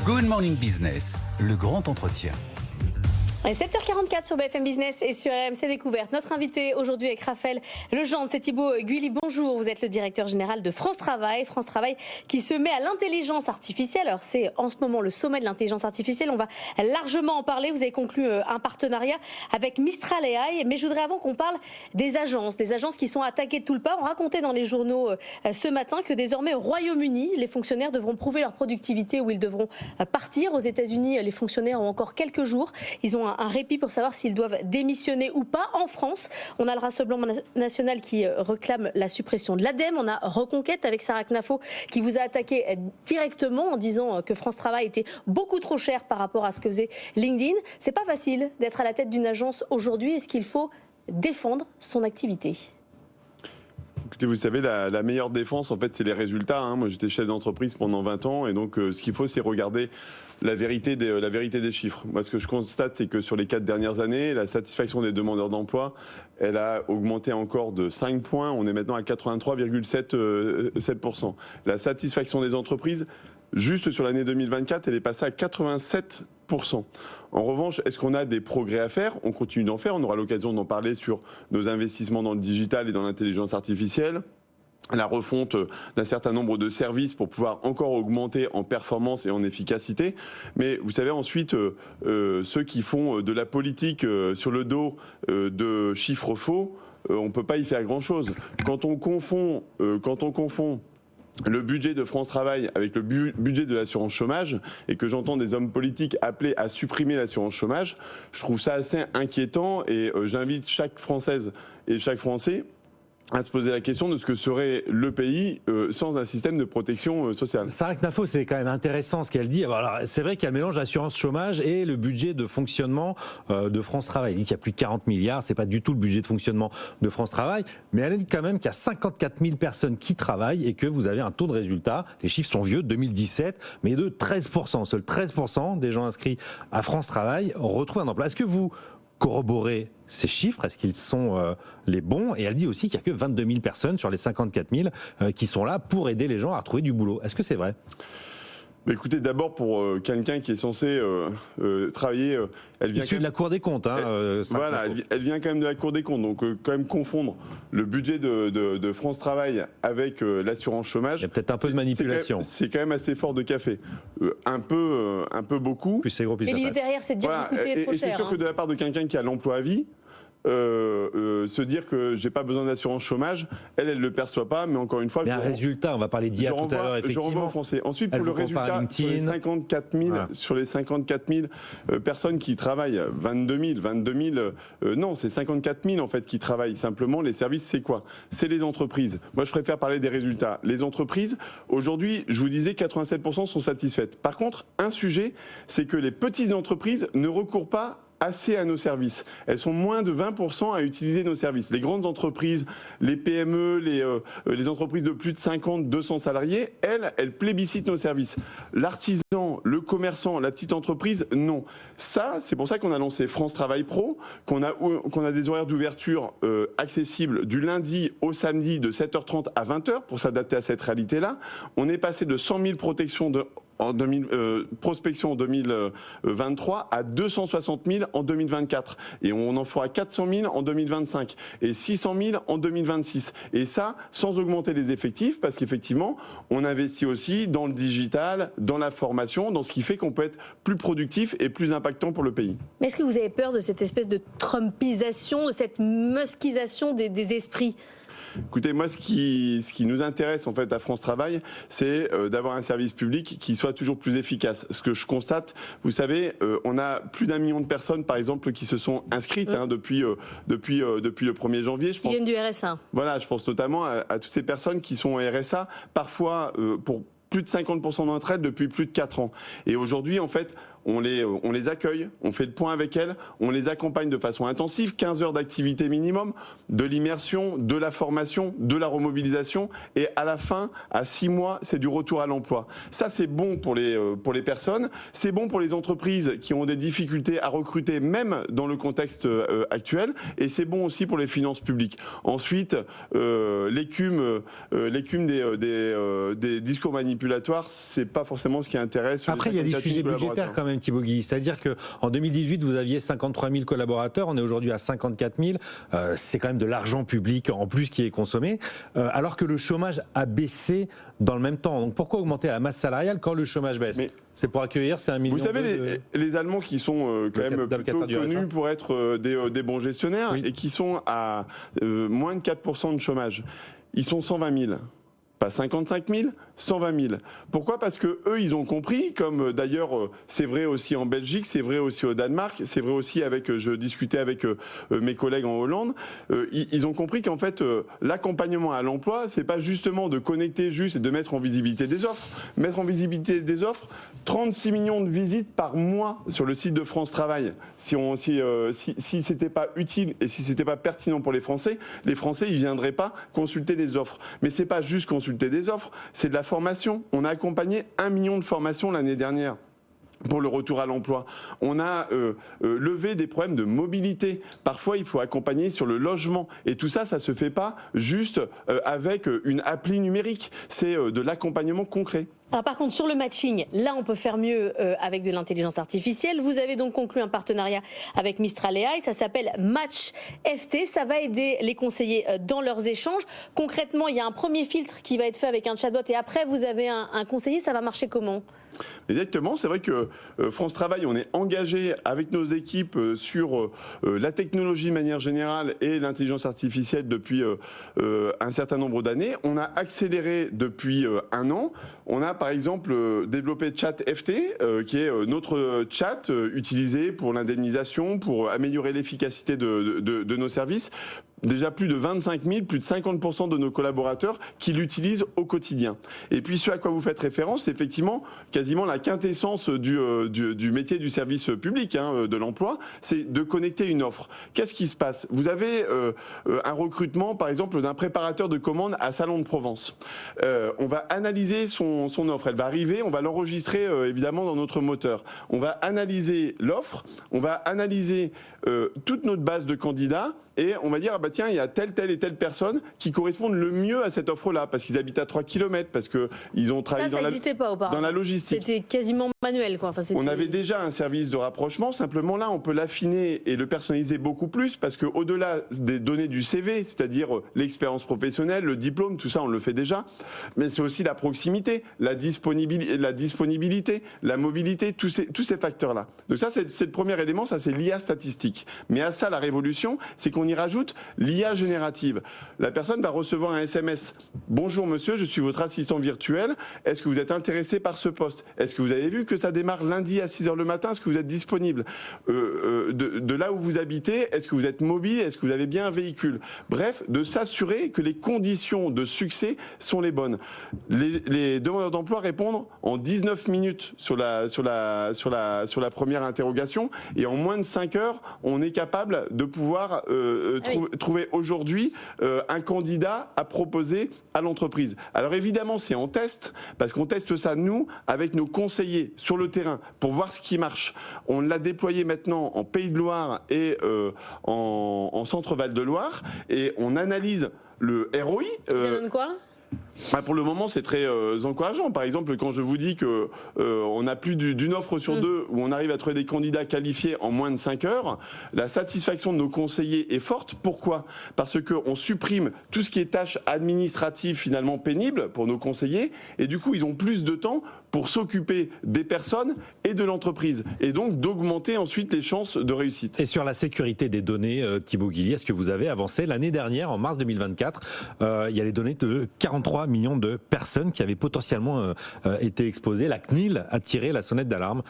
Good Morning Business, le grand entretien. 7h44 sur BFM Business et sur RMC Découverte. Notre invité aujourd'hui avec Raphaël Legendre, c'est Thibaut Guilly. Bonjour, vous êtes le directeur général de France Travail. France Travail qui se met à l'intelligence artificielle. Alors c'est en ce moment le sommet de l'intelligence artificielle. On va largement en parler. Vous avez conclu un partenariat avec Mistral AI. Mais je voudrais avant qu'on parle des agences qui sont attaquées de tout le pas. On racontait dans les journaux ce matin que désormais au Royaume-Uni, les fonctionnaires devront prouver leur productivité ou ils devront partir. Aux États-Unis, les fonctionnaires ont encore quelques jours. Ils ont un répit pour savoir s'ils doivent démissionner ou pas. En France, on a le Rassemblement national qui réclame la suppression de l'ADEME. On a Reconquête avec Sarah Knafo qui vous a attaqué directement en disant que France Travail était beaucoup trop cher par rapport à ce que faisait LinkedIn. C'est pas facile d'être à la tête d'une agence aujourd'hui. Est-ce qu'il faut défendre son activité ? Écoutez, vous savez, la meilleure défense, en fait, c'est les résultats. Moi, j'étais chef d'entreprise pendant 20 ans. Et donc, ce qu'il faut, c'est regarder la vérité des chiffres. Moi, ce que je constate, c'est que sur les 4 dernières années, la satisfaction des demandeurs d'emploi, elle a augmenté encore de 5 points. On est maintenant à 83,7%. La satisfaction des entreprises, juste sur l'année 2024, elle est passée à 87%. En revanche, est-ce qu'on a des progrès à faire ? On continue d'en faire. On aura l'occasion d'en parler sur nos investissements dans le digital et dans l'intelligence artificielle. La refonte d'un certain nombre de services pour pouvoir encore augmenter en performance et en efficacité. Mais vous savez, ensuite, ceux qui font de la politique sur le dos de chiffres faux, on ne peut pas y faire grand-chose. Quand on confond le budget de France Travail avec le budget de l'assurance chômage et que j'entends des hommes politiques appeler à supprimer l'assurance chômage, je trouve ça assez inquiétant et j'invite chaque Française et chaque Français à se poser la question de ce que serait le pays sans un système de protection sociale. Sarah Knafo, c'est quand même intéressant ce qu'elle dit. Alors, c'est vrai qu'il y a un mélange assurance chômage et le budget de fonctionnement de France Travail. Elle dit qu'il y a plus de 40 milliards, c'est pas du tout le budget de fonctionnement de France Travail, mais elle dit quand même qu'il y a 54 000 personnes qui travaillent et que vous avez un taux de résultat, les chiffres sont vieux, 2017, mais de 13%. Seuls 13% des gens inscrits à France Travail retrouvent un emploi. Est-ce que vous corroborer ces chiffres? Est-ce qu'ils sont les bons? Et elle dit aussi qu'il n'y a que 22 000 personnes sur les 54 000 qui sont là pour aider les gens à retrouver du boulot. Est-ce que c'est vrai? Mais écoutez, d'abord pour quelqu'un qui est censé travailler, elle vient issue de la Cour des comptes. Voilà, elle vient quand même de la Cour des comptes. Donc quand même confondre le budget de France Travail avec l'assurance chômage. Il y a peut-être un peu de manipulation. C'est quand même assez fort de café. Un peu beaucoup. Plus c'est gros, plus et l'idée derrière, c'est de dire que vous coûtez trop cher. Et c'est sûr que de la part de quelqu'un qui a l'emploi à vie, se dire que j'ai pas besoin d'assurance chômage, elle le perçoit pas, mais encore une fois, mais un résultat, on va parler d'hier tout à l'heure, effectivement. Je renvoie aux Français. Ensuite, pour le résultat, sur les 54 000 personnes qui travaillent, 22 000, non, c'est 54 000 en fait qui travaillent. Simplement, les services, c'est quoi? C'est les entreprises. Moi, je préfère parler des résultats. Les entreprises, aujourd'hui, je vous disais, 87% sont satisfaites. Par contre, un sujet, c'est que les petites entreprises ne recourent pas assez à nos services. Elles sont moins de 20% à utiliser nos services. Les grandes entreprises, les PME, les entreprises de plus de 50, 200 salariés, elles plébiscitent nos services. L'artisan, le commerçant, la petite entreprise, non. Ça, c'est pour ça qu'on a lancé France Travail Pro, qu'on a des horaires d'ouverture accessibles du lundi au samedi de 7h30 à 20h pour s'adapter à cette réalité-là. On est passé de 100 000 protections prospection en 2023 à 260 000 en 2024. Et on en fera 400 000 en 2025 et 600 000 en 2026. Et ça, sans augmenter les effectifs, parce qu'effectivement, on investit aussi dans le digital, dans la formation, dans ce qui fait qu'on peut être plus productif et plus impactant pour le pays. Mais est-ce que vous avez peur de cette espèce de trumpisation, de cette muskisation des esprits ? Écoutez, moi, ce qui nous intéresse en fait à France Travail, c'est d'avoir un service public qui soit toujours plus efficace. Ce que je constate, vous savez, on a plus d'1 million de personnes, par exemple, qui se sont inscrites depuis le 1er janvier. Qui viennent du RSA. Voilà, je pense notamment à toutes ces personnes qui sont au RSA, parfois pour plus de 50% d'entre elles depuis plus de 4 ans. Et aujourd'hui, en fait, on les accueille, on fait le point avec elles, on les accompagne de façon intensive, 15 heures d'activité minimum, de l'immersion, de la formation, de la remobilisation, et à la fin, à 6 mois, c'est du retour à l'emploi. Ça, c'est bon pour les personnes, c'est bon pour les entreprises qui ont des difficultés à recruter, même dans le contexte actuel, et c'est bon aussi pour les finances publiques. Ensuite, l'écume des discours manipulatoires, c'est pas forcément ce qui intéresse. Après, il y a des sujets budgétaires quand même, Thibaut Guilly. C'est-à-dire qu'en 2018, vous aviez 53 000 collaborateurs, on est aujourd'hui à 54 000. C'est quand même de l'argent public en plus qui est consommé, alors que le chômage a baissé dans le même temps. Donc pourquoi augmenter la masse salariale quand le chômage baisse? C'est pour accueillir, c'est 1 million. Vous savez, les Allemands qui sont quand même plutôt connus pour être des bons gestionnaires, et qui sont à moins de 4% de chômage, ils sont 120 000. Pas 55 000, 120 000. Pourquoi ? Parce que eux, ils ont compris, comme d'ailleurs c'est vrai aussi en Belgique, c'est vrai aussi au Danemark, c'est vrai aussi je discutais avec mes collègues en Hollande, ils ont compris qu'en fait l'accompagnement à l'emploi, c'est pas justement de connecter juste et de mettre en visibilité des offres. Mettre en visibilité des offres, 36 millions de visites par mois sur le site de France Travail. Si c'était pas utile et si c'était pas pertinent pour les Français, ils viendraient pas consulter les offres. Mais c'est pas juste consulter des offres, c'est de la formation. On a accompagné 1 million de formations l'année dernière pour le retour à l'emploi. On a levé des problèmes de mobilité. Parfois, il faut accompagner sur le logement. Et tout ça, ça se fait pas juste avec une appli numérique. C'est de l'accompagnement concret. Alors par contre, sur le matching, là, on peut faire mieux avec de l'intelligence artificielle. Vous avez donc conclu un partenariat avec Mistral AI. Ça s'appelle Match FT. Ça va aider les conseillers dans leurs échanges. Concrètement, il y a un premier filtre qui va être fait avec un chatbot et après, vous avez un conseiller. Ça va marcher comment ? Exactement, c'est vrai que France Travail, on est engagé avec nos équipes sur la technologie de manière générale et l'intelligence artificielle depuis un certain nombre d'années. On a accéléré depuis 1 an. On a par exemple développé Chat FT, qui est notre chat utilisé pour l'indemnisation, pour améliorer l'efficacité de nos services. Déjà plus de 25 000, plus de 50% de nos collaborateurs qui l'utilisent au quotidien. Et puis ce à quoi vous faites référence, c'est effectivement quasiment la quintessence du métier du service public, de l'emploi, c'est de connecter une offre. Qu'est-ce qui se passe ? Vous avez un recrutement, par exemple, d'un préparateur de commandes à Salon de Provence. On va analyser son offre, elle va arriver, on va l'enregistrer évidemment dans notre moteur. On va analyser l'offre, on va analyser toute notre base de candidats, et on va dire, tiens, il y a telle et telle personne qui correspondent le mieux à cette offre-là, parce qu'ils habitent à 3 km, parce qu'ils ont travaillé dans la logistique. C'était quasiment manuel, quoi. Enfin, on avait déjà un service de rapprochement, simplement là, on peut l'affiner et le personnaliser beaucoup plus, parce qu'au-delà des données du CV, c'est-à-dire l'expérience professionnelle, le diplôme, tout ça, on le fait déjà, mais c'est aussi la proximité, la disponibilité, la mobilité, tous ces facteurs-là. Donc ça, c'est le premier élément, ça c'est l'IA statistique. Mais à ça, la révolution, c'est qu'on y rajoute l'IA générative. La personne va recevoir un SMS. Bonjour monsieur, je suis votre assistant virtuel. Est-ce que vous êtes intéressé par ce poste ? Est-ce que vous avez vu que ça démarre lundi à 6h le matin ? Est-ce que vous êtes disponible ? De là où vous habitez, est-ce que vous êtes mobile ? Est-ce que vous avez bien un véhicule ? Bref, de s'assurer que les conditions de succès sont les bonnes. Les demandeurs d'emploi répondent en 19 minutes sur la première interrogation, et en moins de 5 heures, on est capable de pouvoir trouver aujourd'hui un candidat à proposer à l'entreprise. Alors évidemment, c'est en test, parce qu'on teste ça, nous, avec nos conseillers sur le terrain, pour voir ce qui marche. On l'a déployé maintenant en Pays de Loire et en Centre-Val de Loire, et on analyse le ROI. Ça donne quoi ? Pour le moment, c'est très encourageant. Par exemple, quand je vous dis que on a plus d'une offre sur 2 où on arrive à trouver des candidats qualifiés en moins de 5 heures, la satisfaction de nos conseillers est forte. Pourquoi ? Parce qu'on supprime tout ce qui est tâches administratives finalement pénibles pour nos conseillers, et du coup, ils ont plus de temps pour s'occuper des personnes et de l'entreprise, et donc d'augmenter ensuite les chances de réussite. Et sur la sécurité des données, Thibaut Guilly, est-ce que vous avez avancé l'année dernière, en mars 2024 il y a les données de 43 3 millions de personnes qui avaient potentiellement été exposées. La CNIL a tiré la sonnette d'alarme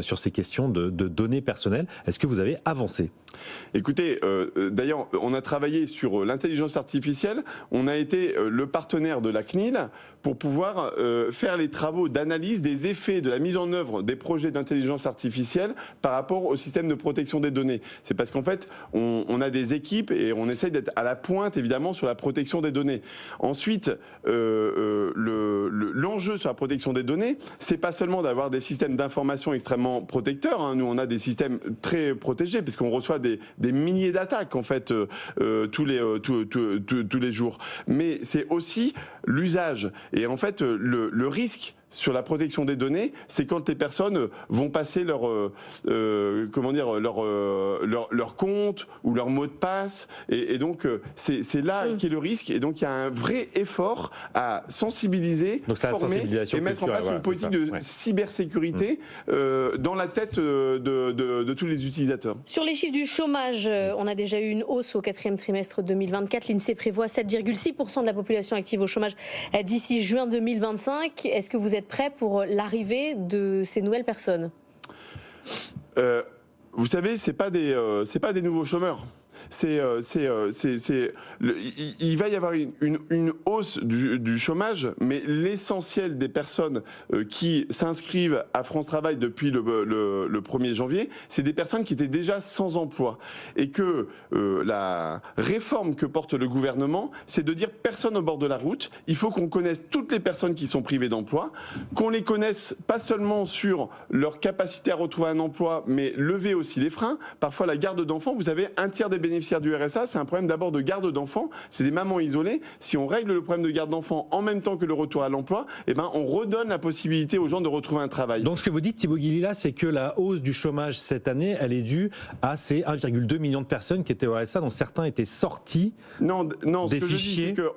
sur ces questions de données personnelles. Est-ce que vous avez avancé ? Écoutez, d'ailleurs, on a travaillé sur l'intelligence artificielle. On a été le partenaire de la CNIL pour pouvoir faire les travaux d'analyse des effets de la mise en œuvre des projets d'intelligence artificielle par rapport au système de protection des données. C'est parce qu'en fait, on a des équipes et on essaye d'être à la pointe, évidemment, sur la protection des données. Ensuite, l'enjeu sur la protection des données, c'est pas seulement d'avoir des systèmes d'information extrêmement protecteurs. Hein. Nous, on a des systèmes très protégés puisqu'on reçoit des milliers d'attaques en fait tous les jours. Mais c'est aussi l'usage et en fait le risque sur la protection des données, c'est quand les personnes vont passer leur compte ou leur mot de passe, et donc c'est là qu'est le risque. Et donc il y a un vrai effort à sensibiliser, former et mettre en place une politique de cybersécurité dans la tête de tous les utilisateurs. Sur les chiffres du chômage, on a déjà eu une hausse au 4e trimestre 2024. L'INSEE prévoit 7,6% de la population active au chômage d'ici juin 2025. Est-ce que vous êtes prêt pour l'arrivée de ces nouvelles personnes ? Vous savez, c'est pas des nouveaux chômeurs. Il va y avoir une hausse du chômage, mais l'essentiel des personnes qui s'inscrivent à France Travail depuis le 1er janvier, c'est des personnes qui étaient déjà sans emploi. Et que la réforme que porte le gouvernement, c'est de dire personne au bord de la route. Il faut qu'on connaisse toutes les personnes qui sont privées d'emploi, qu'on les connaisse pas seulement sur leur capacité à retrouver un emploi, mais lever aussi les freins. Parfois, la garde d'enfants, vous avez un tiers des bénéficiaires du RSA, c'est un problème d'abord de garde d'enfants, c'est des mamans isolées. Si on règle le problème de garde d'enfants en même temps que le retour à l'emploi, on redonne la possibilité aux gens de retrouver un travail. Donc ce que vous dites, Thibaut Guilila, c'est que la hausse du chômage cette année, elle est due à ces 1,2 million de personnes qui étaient au RSA, dont certains étaient sortis non, des ce que fichiers. Je dis, c'est que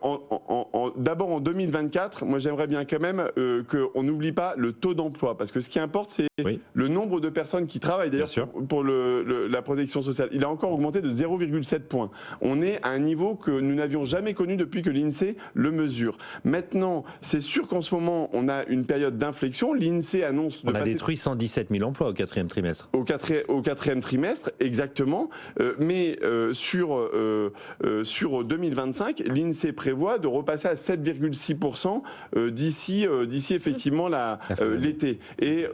d'abord en 2024, moi j'aimerais bien quand même qu'on n'oublie pas le taux d'emploi, parce que ce qui importe, c'est le nombre de personnes qui travaillent. D'ailleurs, pour la protection sociale, il a encore augmenté de 0,7 points. On est à un niveau que nous n'avions jamais connu depuis que l'INSEE le mesure. Maintenant, c'est sûr qu'en ce moment, on a une période d'inflexion. L'INSEE annonce de passer... On a détruit 117 000 emplois au 4e trimestre. Au 4e trimestre, exactement. Mais sur 2025, l'INSEE prévoit de repasser à 7,6% d'ici effectivement l'été. Et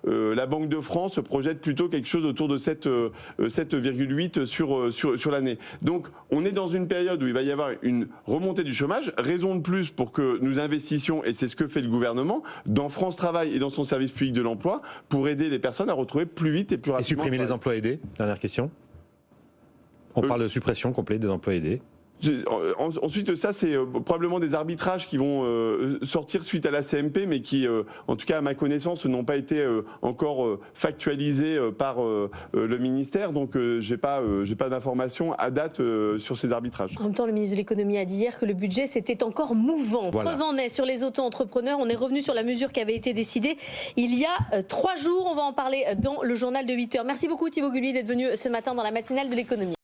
la Banque de France projette plutôt quelque chose autour de 7,8 sur l'année. Donc on est dans une période où il va y avoir une remontée du chômage, raison de plus pour que nous investissions, et c'est ce que fait le gouvernement, dans France Travail et dans son service public de l'emploi, pour aider les personnes à retrouver plus vite et plus rapidement. Et supprimer les emplois aidés, dernière question. On parle de suppression complète des emplois aidés. Ensuite, ça, c'est probablement des arbitrages qui vont sortir suite à la CMP, mais qui, en tout cas, à ma connaissance, n'ont pas été encore factualisés par le ministère. Donc, j'ai pas d'informations à date sur ces arbitrages. En même temps, le ministre de l'économie a dit hier que le budget, c'était encore mouvant. Voilà. Preuve en est sur les auto-entrepreneurs. On est revenu sur la mesure qui avait été décidée il y a 3 jours. On va en parler dans le journal de 8h. Merci beaucoup, Thibaut Gulli, d'être venu ce matin dans la matinale de l'économie.